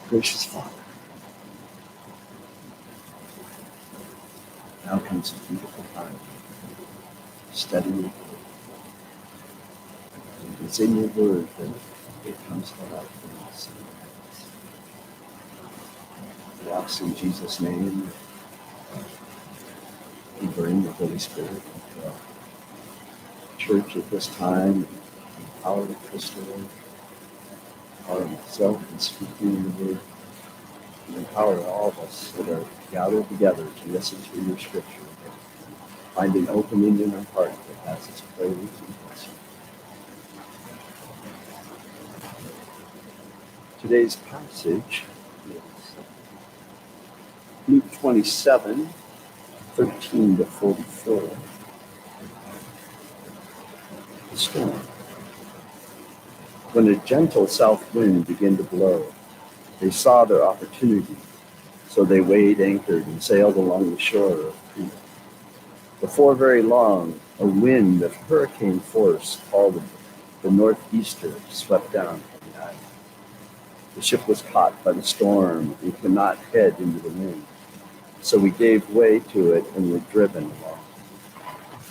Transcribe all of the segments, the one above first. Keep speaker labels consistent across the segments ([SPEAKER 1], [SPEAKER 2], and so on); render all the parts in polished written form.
[SPEAKER 1] Gracious Father, now comes a beautiful time studying. It's in your word that it comes to life for us. We ask in Jesus' name, you bring the Holy Spirit into our church at this time, empower the Crystal, empower myself in speaking the word, and empower all of us that are gathered together to listen to your scripture, find an opening in our heart that has its praise and blessing. Today's passage is Luke 27, 13 to 44. The storm. When a gentle south wind began to blow, they saw their opportunity, so they weighed anchored and sailed along the shore of Crete. Before very long, a wind of hurricane force called the northeaster swept down from the island. The ship was caught by the storm and could not head into the wind, so we gave way to it and were driven along.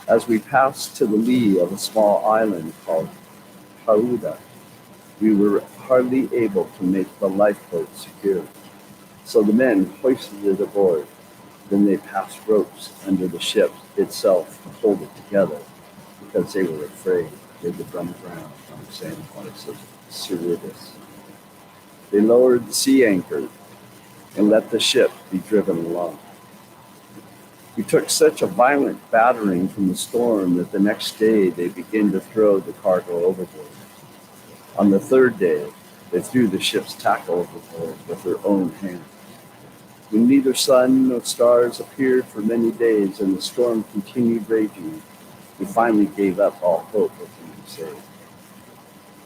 [SPEAKER 1] As we passed to the lee of a small island called Cauda, we were hardly able to make the lifeboat secure, so the men hoisted it aboard. Then they passed ropes under the ship itself to hold it together, because they were afraid they would run aground on the sandbars of Cerritus. They lowered the sea anchor and let the ship be driven along. We took such a violent battering from the storm that the next day they began to throw the cargo overboard. On the third day, they threw the ship's tackle overboard with their own hands. When neither sun nor stars appeared for many days and the storm continued raging, we finally gave up all hope of being saved.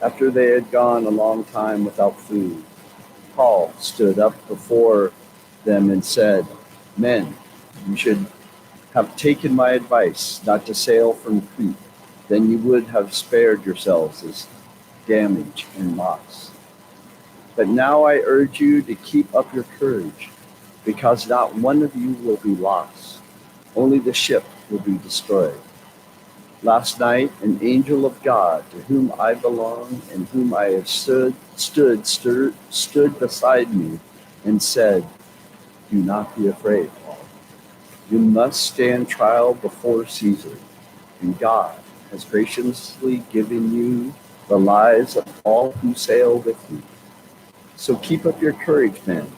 [SPEAKER 1] After they had gone a long time without food, Paul stood up before them and said, "Men, you should have taken my advice not to sail from Crete. Then you would have spared yourselves this damage and loss. But now I urge you to keep up your courage, because not one of you will be lost. Only the ship will be destroyed. Last night, an angel of God, to whom I belong and whom I have stood beside me and said, 'Do not be afraid, Paul. You must stand trial before Caesar, and God has graciously given you the lives of all who sail with you. So keep up your courage, men,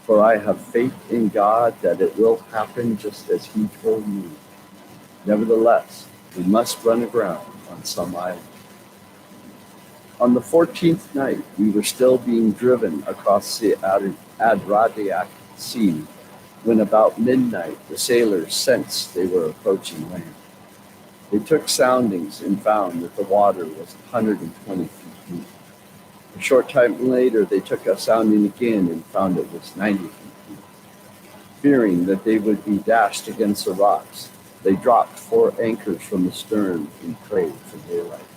[SPEAKER 1] for I have faith in God that it will happen just as he told me. Nevertheless, we must run aground on some island.' On the 14th night, we were still being driven across the Adriatic Sea, when about midnight the sailors sensed they were approaching land. They took soundings and found that the water was 120 feet deep. A short time later, they took a sounding again and found it was 90 feet deep. Fearing that they would be dashed against the rocks, they dropped 4 anchors from the stern and prayed for daylight.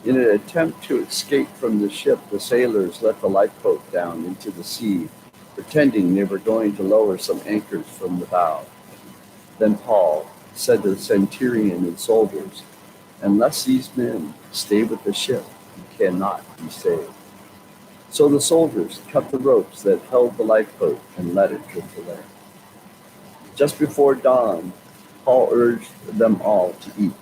[SPEAKER 1] In an attempt to escape from the ship, the sailors let the lifeboat down into the sea, pretending they were going to lower some anchors from the bow. Then Paul said to the centurion and soldiers, "Unless these men stay with the ship, you cannot be saved." So the soldiers cut the ropes that held the lifeboat and let it drift away. Just before dawn, Paul urged them all to eat.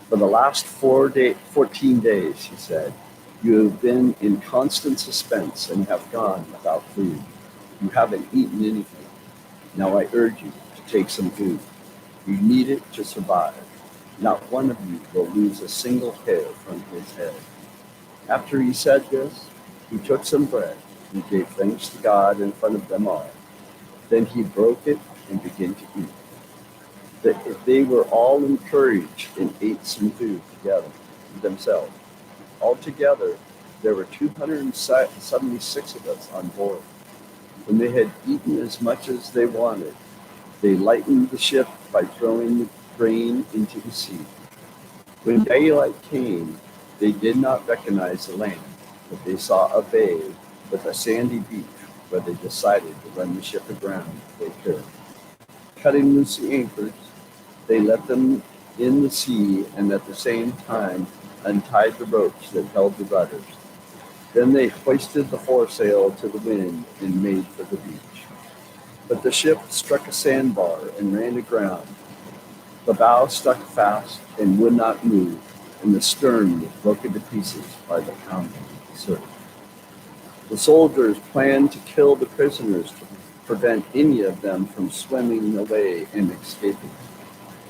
[SPEAKER 1] "For the last 14 days, he said, you have been in constant suspense and have gone without food. You haven't eaten anything. Now I urge you to take some food. You need it to survive. Not one of you will lose a single hair from his head." After he said this, he took some bread and gave thanks to God in front of them all. Then he broke it and began to eat. They were all encouraged and ate some food together themselves. Altogether, there were 276 of us on board. When they had eaten as much as they wanted, they lightened the ship by throwing the grain into the sea. When daylight came, they did not recognize the land, but they saw a bay with a sandy beach where they decided to run the ship aground if they could. Cutting loose the anchors, they let them in the sea and at the same time untied the ropes that held the rudders. Then they hoisted the foresail to the wind and made for the beach. But the ship struck a sandbar and ran aground. The bow stuck fast and would not move, and the stern was broken to pieces by the pounding of the surf. The soldiers planned to kill the prisoners to prevent any of them from swimming away and escaping.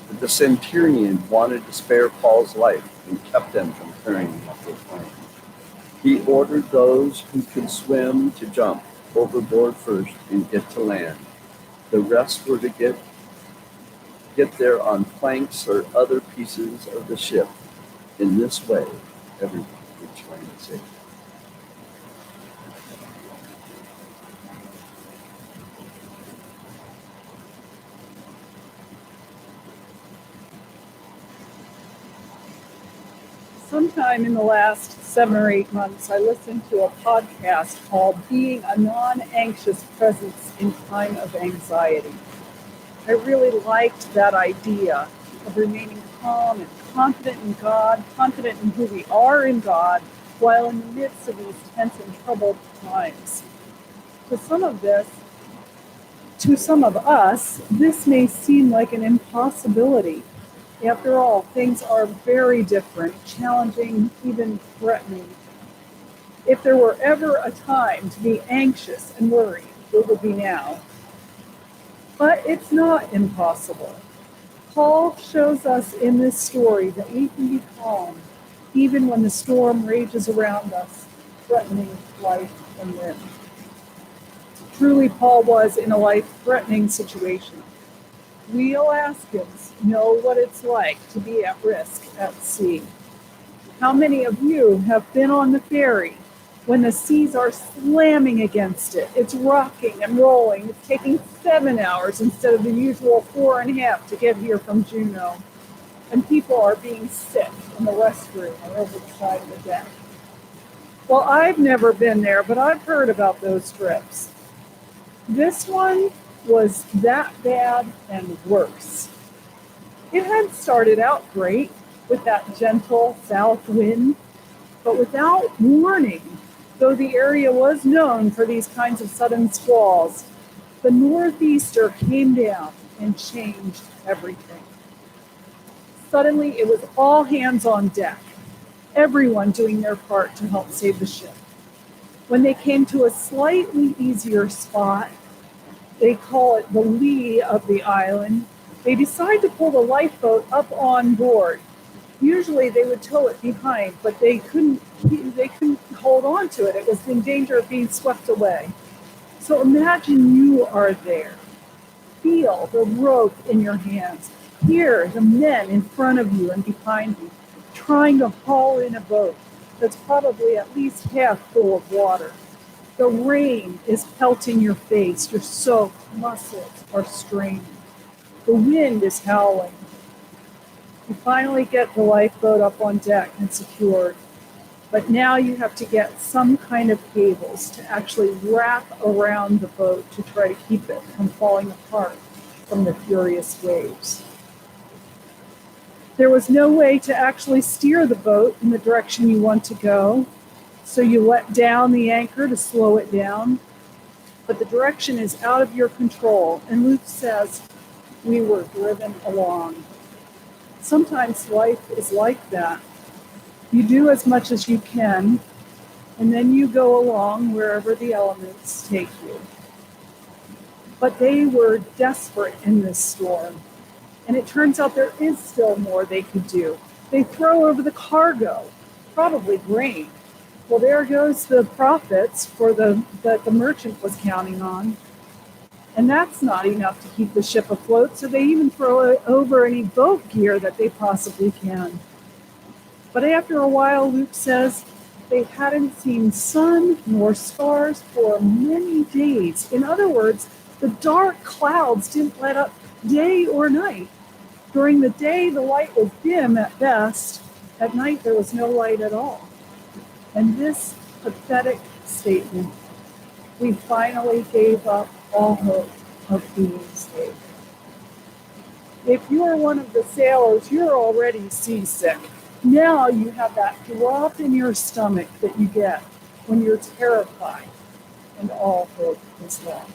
[SPEAKER 1] But the centurion wanted to spare Paul's life and kept them from carrying out their plan. He ordered those who could swim to jump overboard first and get to land. The rest were to get there on planks or other pieces of the ship. In this way, everyone reached land safe.
[SPEAKER 2] Sometime in the last 7 or 8 months, I listened to a podcast called Being a Non-Anxious Presence in Time of Anxiety. I really liked that idea of remaining calm and confident in God, confident in who we are in God, while in the midst of these tense and troubled times. To some of us, this may seem like an impossibility. After all, things are very different, challenging, even threatening. If there were ever a time to be anxious and worried, it would be now. But it's not impossible. Paul shows us in this story that we can be calm even when the storm rages around us, threatening life and limb. Truly, Paul was in a life-threatening situation. We Alaskans know what it's like to be at risk at sea. How many of you have been on the ferry when the seas are slamming against it? It's rocking and rolling. It's taking 7 hours instead of the usual 4.5 to get here from Juneau. And people are being sick in the restroom or over the side of the deck. Well, I've never been there, but I've heard about those trips. This one was that bad and worse. It had started out great with that gentle south wind, but without warning, though the area was known for these kinds of sudden squalls, the northeaster came down and changed everything. Suddenly, it was all hands on deck, everyone doing their part to help save the ship. When they came to a slightly easier spot, they call it the lee of the island, they decide to pull the lifeboat up on board. Usually they would tow it behind, but they couldn't hold on to it. It was in danger of being swept away. So imagine you are there. Feel the rope in your hands. Hear the men in front of you and behind you, trying to haul in a boat that's probably at least half full of water. The rain is pelting your face. Your soaked muscles are straining. The wind is howling. You finally get the lifeboat up on deck and secured. But now you have to get some kind of cables to actually wrap around the boat to try to keep it from falling apart from the furious waves. There was no way to actually steer the boat in the direction you want to go, so you let down the anchor to slow it down. But the direction is out of your control, and Luke says, we were driven along. Sometimes life is like that. You do as much as you can, and then you go along wherever the elements take you. But they were desperate in this storm, and it turns out there is still more they could do. They throw over the cargo, probably grain. Well, there goes the profits that the merchant was counting on. And that's not enough to keep the ship afloat, so they even throw over any boat gear that they possibly can. But after a while, Luke says, they hadn't seen sun nor stars for many days. In other words, the dark clouds didn't let up day or night. During the day, the light was dim at best. At night, there was no light at all. And this pathetic statement we finally gave up all hope of being saved. If you are one of the sailors, you're already seasick. Now you have that drop in your stomach that you get when you're terrified and all hope is lost.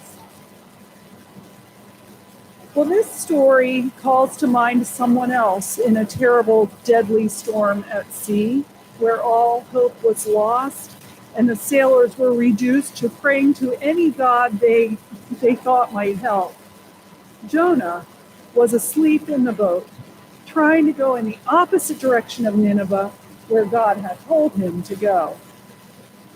[SPEAKER 2] Well, this story calls to mind someone else in a terrible, deadly storm at sea, where all hope was lost and the sailors were reduced to praying to any god they thought might help. Jonah was asleep in the boat, trying to go in the opposite direction of Nineveh, where God had told him to go.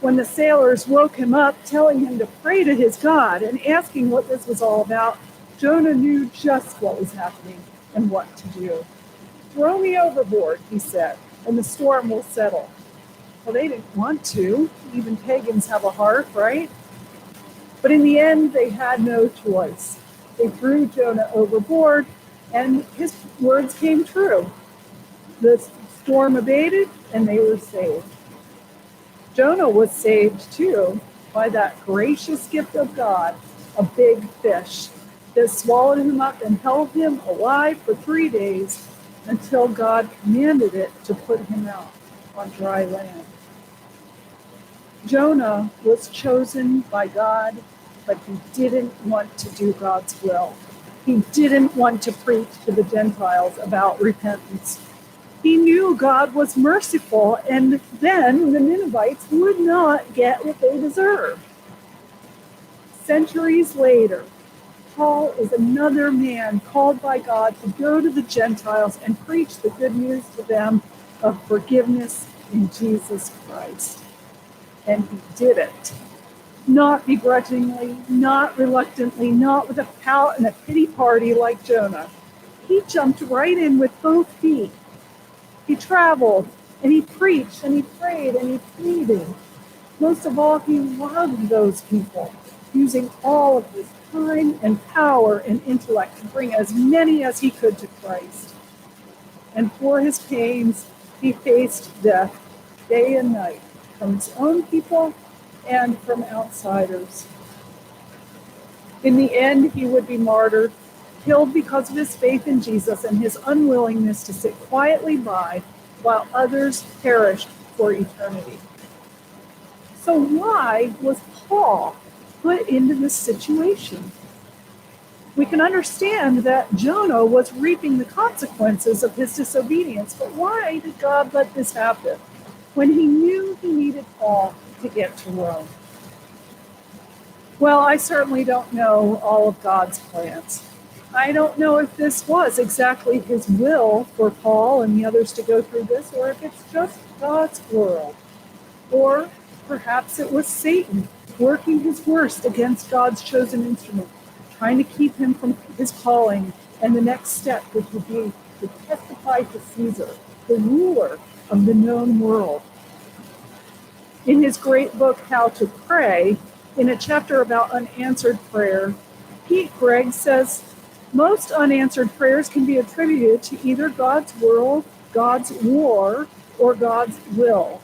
[SPEAKER 2] When the sailors woke him up, telling him to pray to his God and asking what this was all about, Jonah knew just what was happening and what to do. "Throw me overboard," he said, "and the storm will settle." Well, they didn't want to. Even pagans have a heart, right? But in the end, they had no choice. They threw Jonah overboard, and his words came true. The storm abated, and they were saved. Jonah was saved, too, by that gracious gift of God, a big fish that swallowed him up and held him alive for 3 days until God commanded it to put him out on dry land. Jonah was chosen by God, but he didn't want to do God's will. He didn't want to preach to the Gentiles about repentance. He knew God was merciful, and then the Ninevites would not get what they deserved. Centuries later, Paul is another man called by God to go to the Gentiles and preach the good news to them of forgiveness in Jesus Christ. And he did it. Not begrudgingly, not reluctantly, not with a pout and a pity party like Jonah. He jumped right in with both feet. He traveled, and he preached, and he prayed, and he pleaded. Most of all, he loved those people, using all of his time and power and intellect to bring as many as he could to Christ. And for his pains, he faced death day and night from his own people and from outsiders. In the end, he would be martyred, killed because of his faith in Jesus and his unwillingness to sit quietly by while others perished for eternity. So why was Paul put into this situation? We can understand that Jonah was reaping the consequences of his disobedience, but why did God let this happen when he knew he needed Paul to get to Rome? Well, I certainly don't know all of God's plans. I don't know if this was exactly his will for Paul and the others to go through this, or if it's just God's world. Or perhaps it was Satan working his worst against God's chosen instrument, trying to keep him from his calling and the next step, which would be to testify to Caesar, the ruler of the known world. In his great book, How to Pray, in a chapter about unanswered prayer, Pete Greig says, most unanswered prayers can be attributed to either God's world, God's war, or God's will.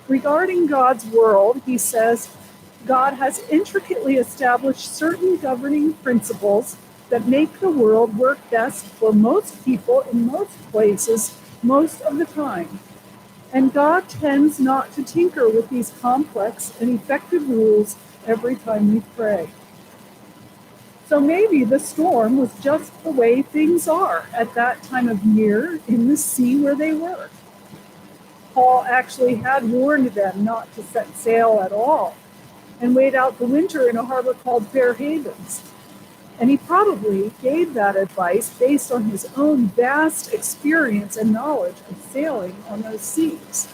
[SPEAKER 2] Regarding God's world, he says, God has intricately established certain governing principles that make the world work best for most people in most places, most of the time. And God tends not to tinker with these complex and effective rules every time we pray. So maybe the storm was just the way things are at that time of year in the sea where they were. Paul actually had warned them not to set sail at all and wait out the winter in a harbor called Fair Havens. And he probably gave that advice based on his own vast experience and knowledge of sailing on those seas.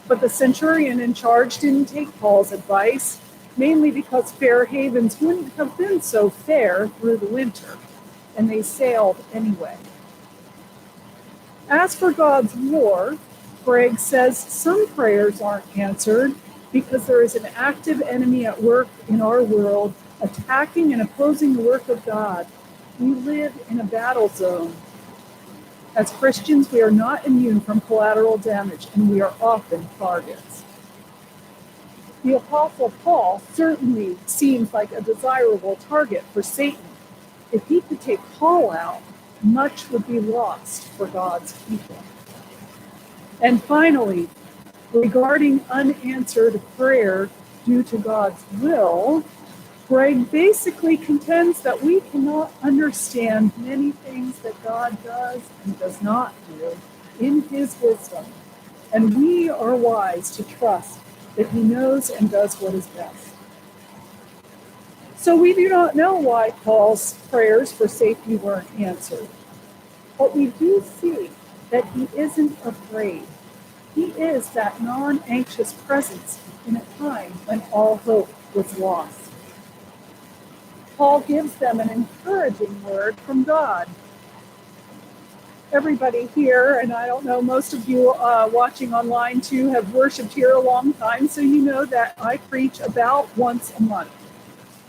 [SPEAKER 2] But the centurion in charge didn't take Paul's advice, mainly because Fair Havens wouldn't have been so fair through the winter, and they sailed anyway. As for God's war, Greg says some prayers aren't answered because there is an active enemy at work in our world, attacking and opposing the work of God. We live in a battle zone. As Christians, we are not immune from collateral damage, and we are often targets. The Apostle Paul certainly seems like a desirable target for Satan. If he could take Paul out, much would be lost for God's people. And finally, regarding unanswered prayer due to God's will, Greg basically contends that we cannot understand many things that God does and does not do in his wisdom, and we are wise to trust that he knows and does what is best. So we do not know why Paul's prayers for safety weren't answered, but we do see that he isn't afraid. He is that non-anxious presence in a time when all hope was lost. Paul gives them an encouraging word from God. Everybody here, and I don't know, most of you watching online too have worshiped here a long time, so you know that I preach about once a month.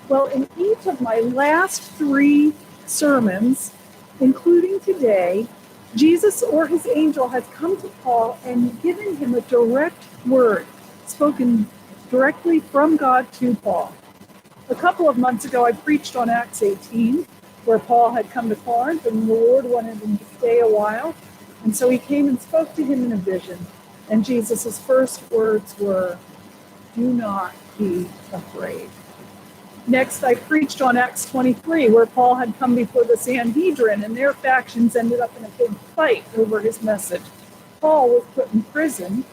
[SPEAKER 2] Well, in each of my last 3 sermons, including today, Jesus or his angel has come to Paul and given him a direct word, spoken directly from God to Paul. A couple of months ago, I preached on Acts 18, where Paul had come to Corinth, and the Lord wanted him to stay a while. And so he came and spoke to him in a vision. And Jesus' first words were, "Do not be afraid." Next, I preached on Acts 23, where Paul had come before the Sanhedrin, and their factions ended up in a big fight over his message. Paul was put in prison,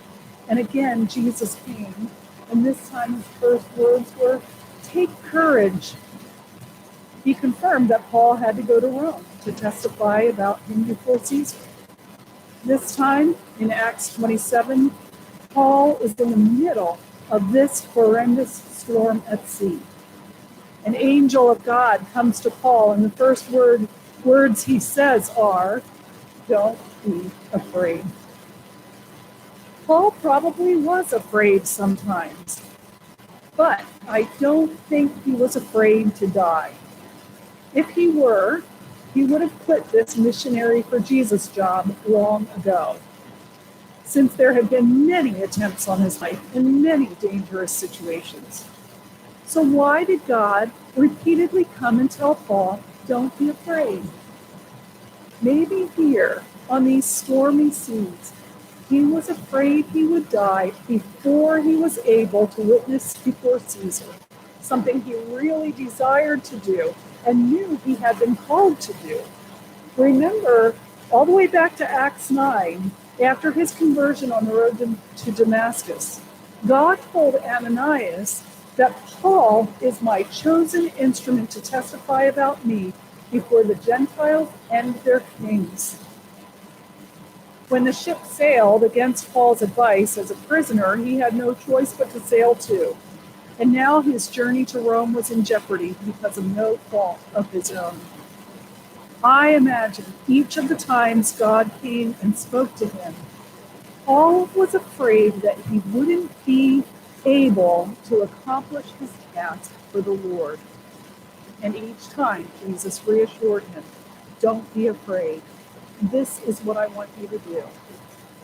[SPEAKER 2] and again, Jesus came. And this time, his first words were, "Take courage." He confirmed that Paul had to go to Rome to testify about him before Caesar. This time, in Acts 27, Paul is in the middle of this horrendous storm at sea. An angel of God comes to Paul, and the first words he says are, "Don't be afraid." Paul probably was afraid sometimes, but I don't think he was afraid to die. If he were, he would have quit this missionary for Jesus job long ago, since there have been many attempts on his life in many dangerous situations. So why did God repeatedly come and tell Paul, "Don't be afraid"? Maybe here, on these stormy seas, he was afraid he would die before he was able to witness before Caesar, something he really desired to do and knew he had been called to do. Remember, all the way back to Acts 9, after his conversion on the road to Damascus, God told Ananias that Paul is my chosen instrument to testify about me before the Gentiles and their kings. When the ship sailed against Paul's advice as a prisoner, he had no choice but to sail too. And now his journey to Rome was in jeopardy because of no fault of his own. I imagine each of the times God came and spoke to him, Paul was afraid that he wouldn't be able to accomplish his task for the Lord. And each time Jesus reassured him, "Don't be afraid. This is what I want you to do.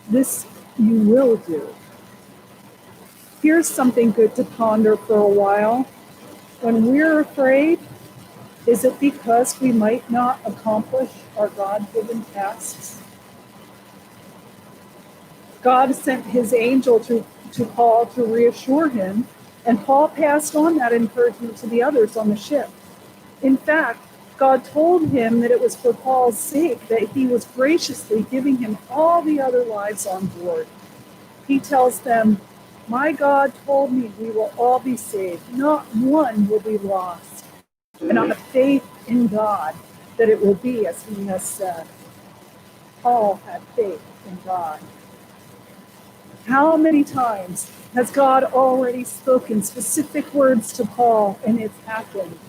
[SPEAKER 2] This you will do." Here's something good to ponder for a while. When we're afraid, is it because we might not accomplish our God-given tasks? God sent his angel to Paul to reassure him, and Paul passed on that encouragement to the others on the ship. In fact, God told him that it was for Paul's sake that he was graciously giving him all the other lives on board. He tells them, "My God told me we will all be saved. Not one will be lost. And I have faith in God that it will be as he has said." Paul had faith in God. How many times has God already spoken specific words to Paul and it's happened?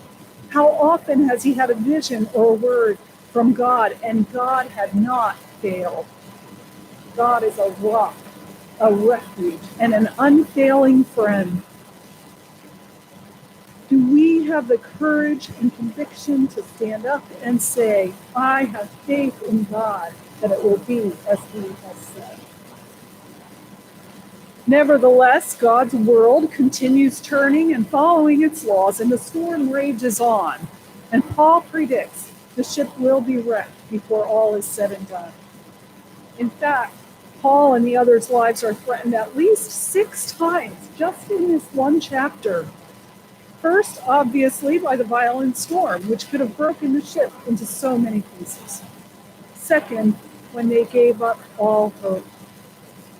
[SPEAKER 2] How often has he had a vision or a word from God and God had not failed? God is a rock, a refuge, and an unfailing friend. Do we have the courage and conviction to stand up and say, "I have faith in God that it will be as he has said"? Nevertheless, God's world continues turning and following its laws, and the storm rages on. And Paul predicts the ship will be wrecked before all is said and done. In fact, Paul and the others' lives are threatened at least 6 times just in this one chapter. First, obviously, by the violent storm, which could have broken the ship into so many pieces. Second, when they gave up all hope.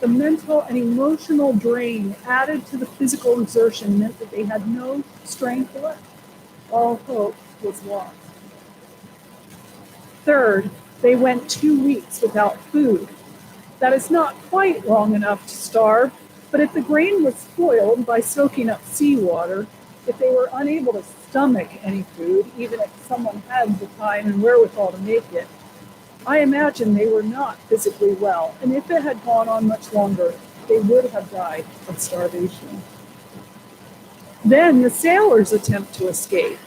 [SPEAKER 2] The mental and emotional drain added to the physical exertion meant that they had no strength left. All hope was lost. Third, they went 2 weeks without food. That is not quite long enough to starve, but if the grain was spoiled by soaking up seawater, if they were unable to stomach any food, even if someone had the time and wherewithal to make it, I imagine they were not physically well, and if it had gone on much longer, they would have died of starvation. Then the sailors attempt to escape.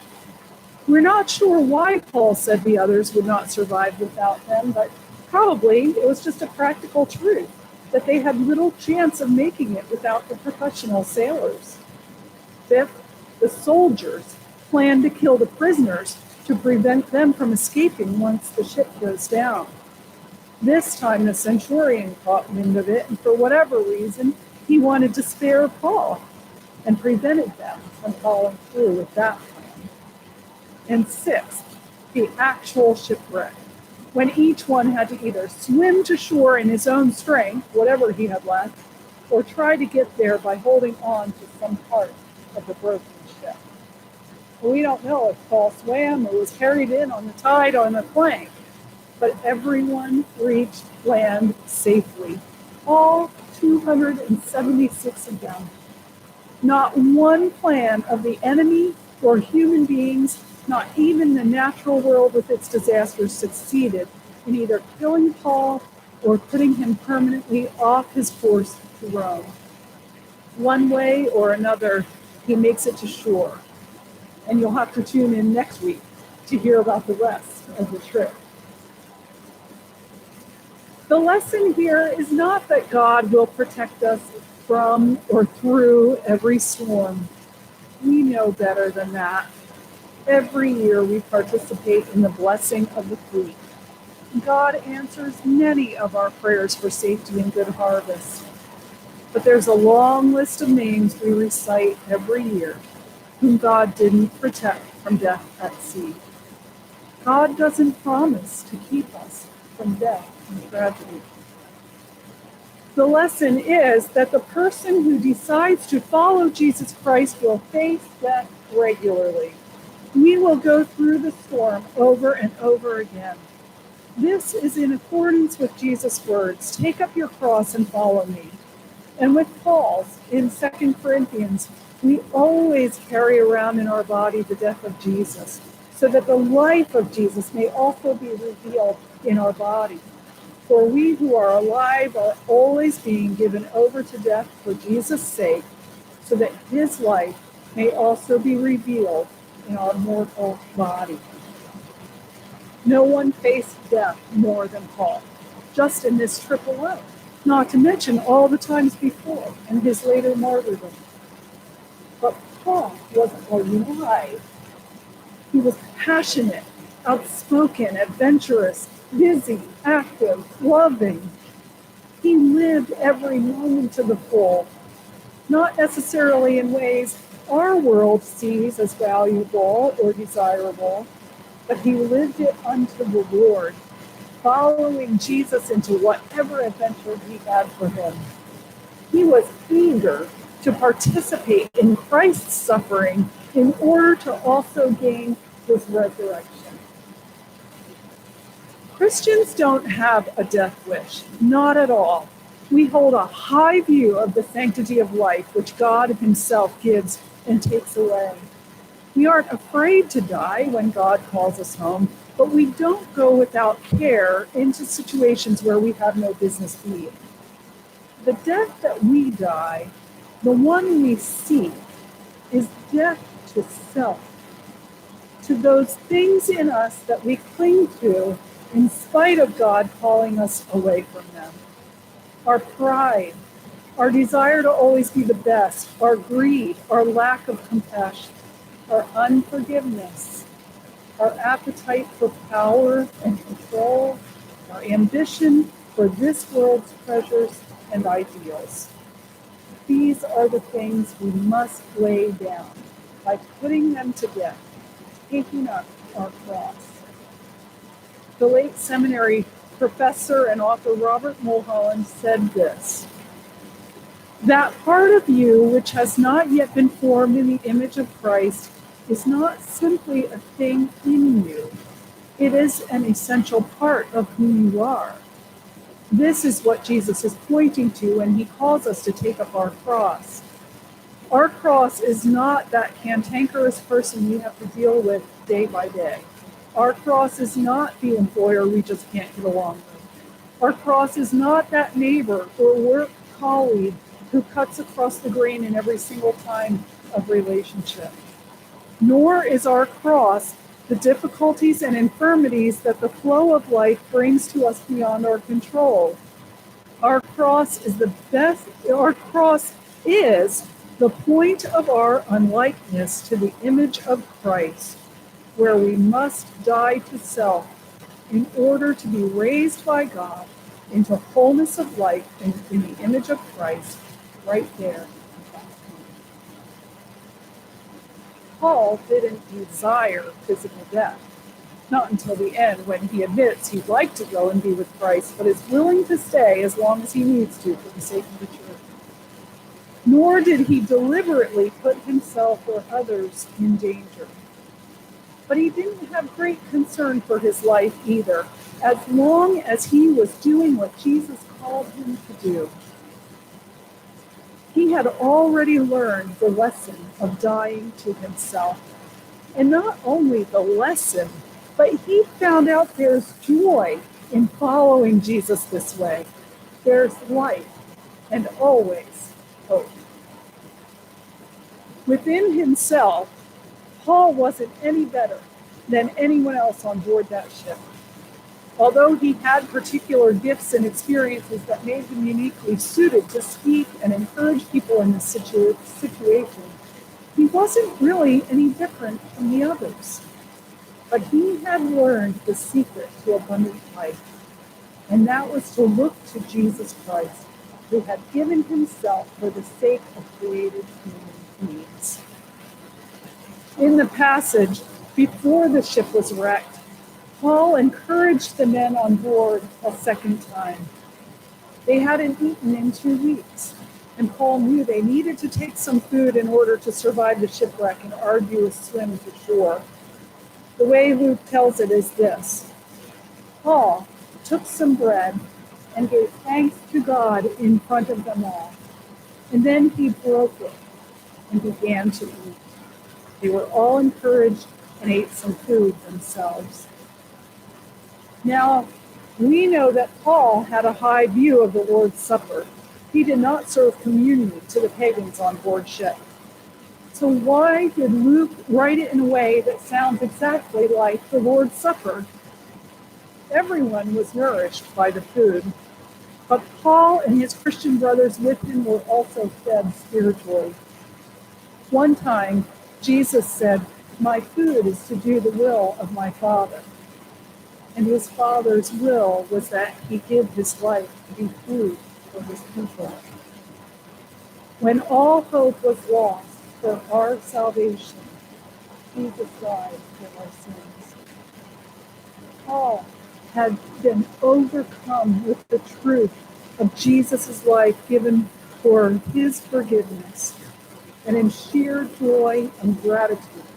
[SPEAKER 2] We're not sure why Paul said the others would not survive without them, but probably it was just a practical truth that they had little chance of making it without the professional sailors. Fifth, the soldiers planned to kill the prisoners to prevent them from escaping once the ship goes down. This time the centurion caught wind of it, and for whatever reason, he wanted to spare Paul and prevented them from following through with that plan. And sixth, the actual shipwreck, when each one had to either swim to shore in his own strength, whatever he had left, or try to get there by holding on to some part of the broken ship. We don't know if Paul swam or was carried in on the tide on the plank, but everyone reached land safely, all 276 of them. Not one plan of the enemy or human beings, not even the natural world with its disasters, succeeded in either killing Paul or putting him permanently off his course to Rome. One way or another, he makes it to shore. And you'll have to tune in next week to hear about the rest of the trip. The lesson here is not that God will protect us from or through every storm. We know better than that. Every year we participate in the blessing of the fleet. God answers many of our prayers for safety and good harvest. But there's a long list of names we recite every year whom God didn't protect from death at sea. God doesn't promise to keep us from death and tragedy. The lesson is that the person who decides to follow Jesus Christ will face death regularly. We will go through the storm over and over again. This is in accordance with Jesus' words, "Take up your cross and follow me." And with Paul's in 2 Corinthians, we always carry around in our body the death of Jesus, so that the life of Jesus may also be revealed in our body. For we who are alive are always being given over to death for Jesus' sake, so that his life may also be revealed in our mortal body. No one faced death more than Paul, just in this trip alone, not to mention all the times before and his later martyrdom. But Paul wasn't alive. He was passionate, outspoken, adventurous, busy, active, loving. He lived every moment to the full, not necessarily in ways our world sees as valuable or desirable, but he lived it unto the Lord, following Jesus into whatever adventure he had for him. He was eager to participate in Christ's suffering in order to also gain his resurrection. Christians don't have a death wish, not at all. We hold a high view of the sanctity of life, which God himself gives and takes away. We aren't afraid to die when God calls us home, but we don't go without care into situations where we have no business being. The death that we die, the one we seek, is death to self, to those things in us that we cling to in spite of God calling us away from them. Our pride, Our desire to always be the best, our greed, our lack of compassion, our unforgiveness, our appetite for power and control, our ambition for this world's treasures and ideals. These are the things we must lay down by putting them to death, taking up our cross. The late seminary professor and author Robert Mulholland said this: that part of you which has not yet been formed in the image of Christ is not simply a thing in you. It is an essential part of who you are. This is what Jesus is pointing to when he calls us to take up our cross. Our cross is not that cantankerous person we have to deal with day by day. Our cross is not the employer we just can't get along with. Our cross is not that neighbor or work colleague who cuts across the grain in every single time of relationship. Nor is our cross the difficulties and infirmities that the flow of life brings to us beyond our control. Our cross is the point of our unlikeness to the image of Christ, where we must die to self in order to be raised by God into wholeness of life in the image of Christ, right there. Paul didn't desire physical death, not until the end when he admits he'd like to go and be with Christ, but is willing to stay as long as he needs to for the sake of the church. Nor did he deliberately put himself or others in danger. But he didn't have great concern for his life either, as long as he was doing what Jesus called him to do. He had already learned the lesson of dying to himself. And not only the lesson, but he found out there's joy in following Jesus this way. There's life and always hope. Within himself, Paul wasn't any better than anyone else on board that ship. Although he had particular gifts and experiences that made him uniquely suited to speak and encourage people in this situation, he wasn't really any different from the others. But he had learned the secret to abundant life, and that was to look to Jesus Christ, who had given himself for the sake of created human beings. In the passage, before the ship was wrecked, Paul encouraged the men on board a second time. They hadn't eaten in 2 weeks, and Paul knew they needed to take some food in order to survive the shipwreck and arduous swim to shore. The way Luke tells it is this: Paul took some bread and gave thanks to God in front of them all, and then he broke it and began to eat. They were all encouraged and ate some food themselves. Now, we know that Paul had a high view of the Lord's Supper. He did not serve communion to the pagans on board ship. So why did Luke write it in a way that sounds exactly like the Lord's Supper? Everyone was nourished by the food, but Paul and his Christian brothers with him were also fed spiritually. One time, Jesus said, "My food is to do the will of my Father." And his Father's will was that he give his life to be food for his people. When all hope was lost for our salvation, Jesus died for our sins. Paul had been overcome with the truth of Jesus' life given for his forgiveness, and in sheer joy and gratitude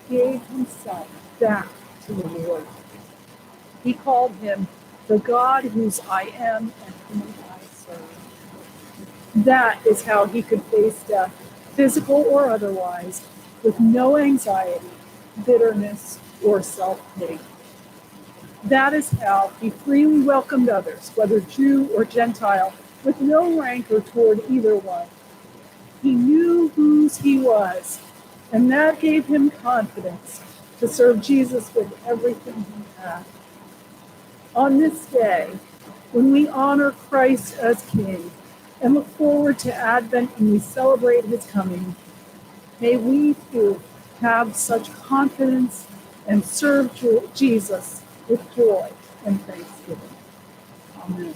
[SPEAKER 2] gave himself back to the Lord. He called him the God whose I am and whom I serve. That is how he could face death, physical or otherwise, with no anxiety, bitterness, or self-pity. That is how he freely welcomed others, whether Jew or Gentile, with no rancor toward either one. He knew whose he was, and that gave him confidence to serve Jesus with everything he had. On this day, when we honor Christ as King, and look forward to Advent when we celebrate his coming. May we too have such confidence and serve Jesus with joy and thanksgiving. Amen.